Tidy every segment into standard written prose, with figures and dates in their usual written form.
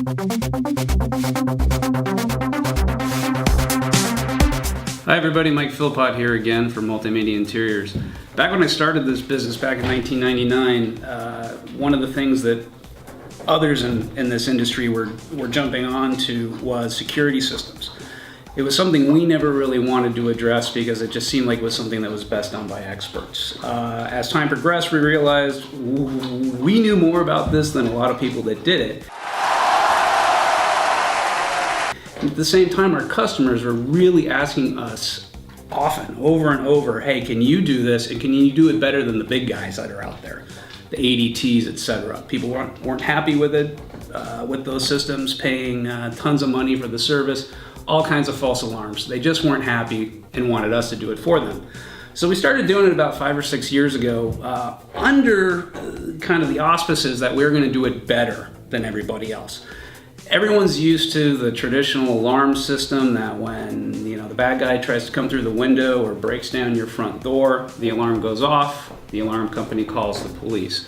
Hi everybody, Mike Philpott here again for Multimedia Interiors. Back when I started this business back in 1999, one of the things that others in this industry were jumping on to was security systems. It was something we never really wanted to address because it just seemed like it was something that was best done by experts. As time progressed, we realized we knew more about this than a lot of people that did it. At the same time, our customers were really asking us often, over and over, hey, can you do this, and can you do it better than the big guys that are out there, the ADTs, etc. People weren't happy with it, with those systems, paying tons of money for the service, all kinds of false alarms. They just weren't happy and wanted us to do it for them. So we started doing it about 5 or 6 years ago under kind of the auspices that we were going to do it better than everybody else. Everyone's used to the traditional alarm system that when the bad guy tries to come through the window or breaks down your front door, the alarm goes off, the alarm company calls the police.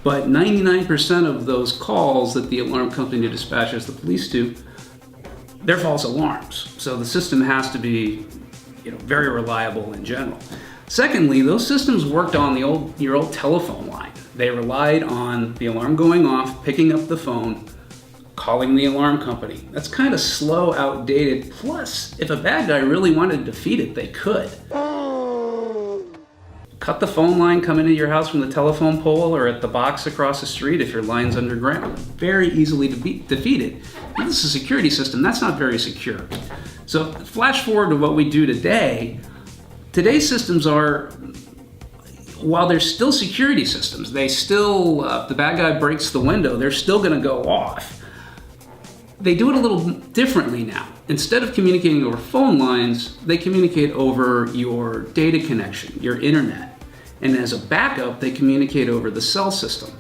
But 99% of those calls that the alarm company dispatches the police to, they're false alarms. So the system has to be very reliable in general. Secondly, those systems worked on your old telephone line. They relied on the alarm going off, picking up the phone, calling the alarm company. That's kind of slow, outdated. Plus, if a bad guy really wanted to defeat it, they could. Cut the phone line coming into your house from the telephone pole or at the box across the street if your line's underground. Very easily defeated. This is a security system. That's not very secure. So flash forward to what we do today. Today's systems are, while they're still security systems, they still, if the bad guy breaks the window, they're still going to go off. They do it a little differently now. Instead of communicating over phone lines, they communicate over your data connection, your internet. And as a backup, they communicate over the cell system.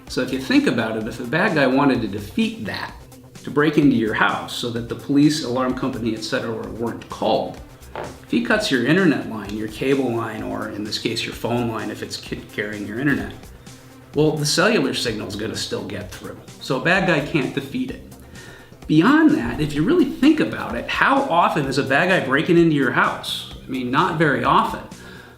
So if you think about it, if a bad guy wanted to defeat that, to break into your house so that the police, alarm company, etc. weren't called, if he cuts your internet line, your cable line, or in this case your phone line if it's carrying your internet, well, the cellular signal is going to still get through. So a bad guy can't defeat it. Beyond that, if you really think about it, how often is a bad guy breaking into your house? I mean, not very often.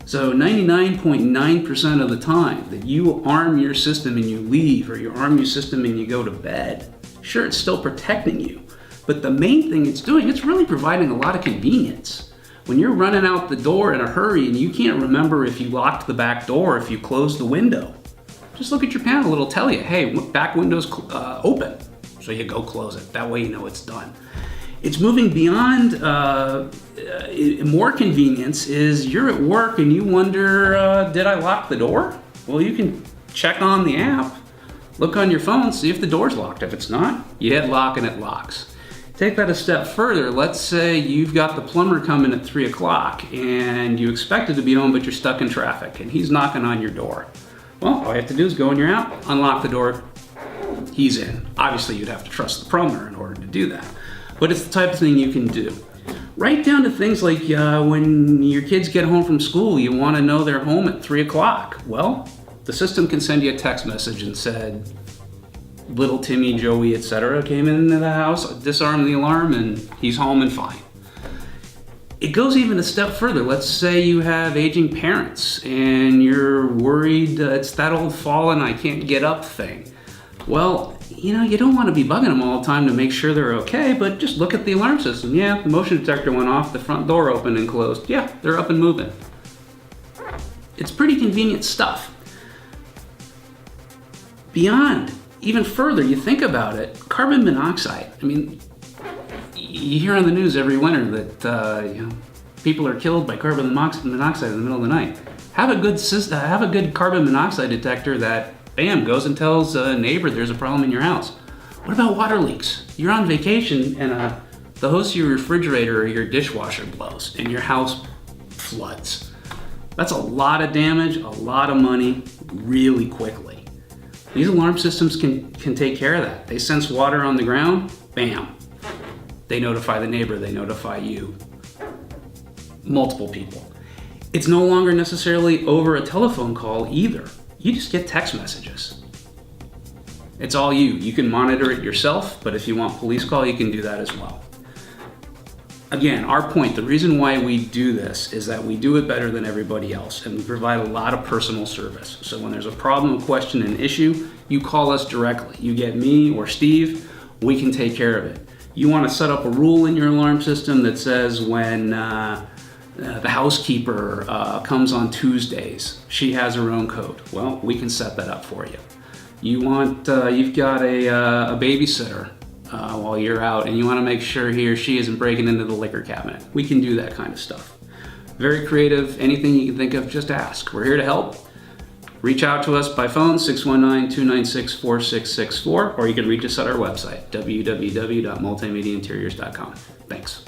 So 99.9% of the time that you arm your system and you leave, or you arm your system and you go to bed, sure, it's still protecting you. But the main thing it's doing, it's really providing a lot of convenience. When you're running out the door in a hurry and you can't remember if you locked the back door, if you closed the window, just look at your panel, it'll tell you, hey, back window's open. So you go close it. That way you know it's done. It's moving beyond more convenience is you're at work and you wonder, did I lock the door? Well, you can check on the app, look on your phone, see if the door's locked. If it's not, you hit lock and it locks. Take that a step further. Let's say you've got the plumber coming at 3 o'clock and you expected to be home, but you're stuck in traffic and he's knocking on your door. Well, all you have to do is go in your app, unlock the door, he's in. Obviously, you'd have to trust the plumber in order to do that. But it's the type of thing you can do. Right down to things like when your kids get home from school, you want to know they're home at 3 o'clock. Well, the system can send you a text message and said, little Timmy, Joey, etc. came into the house, disarmed the alarm, and he's home and fine. It goes even a step further. Let's say you have aging parents and you're worried it's that old fallen I can't get up thing. Well, you don't want to be bugging them all the time to make sure they're okay, but just look at the alarm system. Yeah, the motion detector went off, the front door opened and closed. Yeah, they're up and moving. It's pretty convenient stuff. Beyond, even further, you think about it, carbon monoxide. I mean, you hear on the news every winter that people are killed by carbon monoxide in the middle of the night. Have a good carbon monoxide detector that bam, goes and tells a neighbor there's a problem in your house. What about water leaks? You're on vacation and the hose of your refrigerator or your dishwasher blows and your house floods. That's a lot of damage, a lot of money, really quickly. These alarm systems can take care of that. They sense water on the ground, bam. They notify the neighbor, they notify you. Multiple people. It's no longer necessarily over a telephone call either. You just get text messages. It's all you. You can monitor it yourself, but if you want police call, you can do that as well. Again, our point, the reason why we do this is that we do it better than everybody else, and we provide a lot of personal service. So when there's a problem, a question, an issue, you call us directly. You get me or Steve, we can take care of it. You want to set up a rule in your alarm system that says when the housekeeper comes on Tuesdays, she has her own code. Well, we can set that up for you. You've got a babysitter while you're out, and you want to make sure he or she isn't breaking into the liquor cabinet. We can do that kind of stuff. Very creative. Anything you can think of, just ask. We're here to help. Reach out to us by phone, 619-296-4664, or you can reach us at our website, www.multimediainteriors.com. Thanks.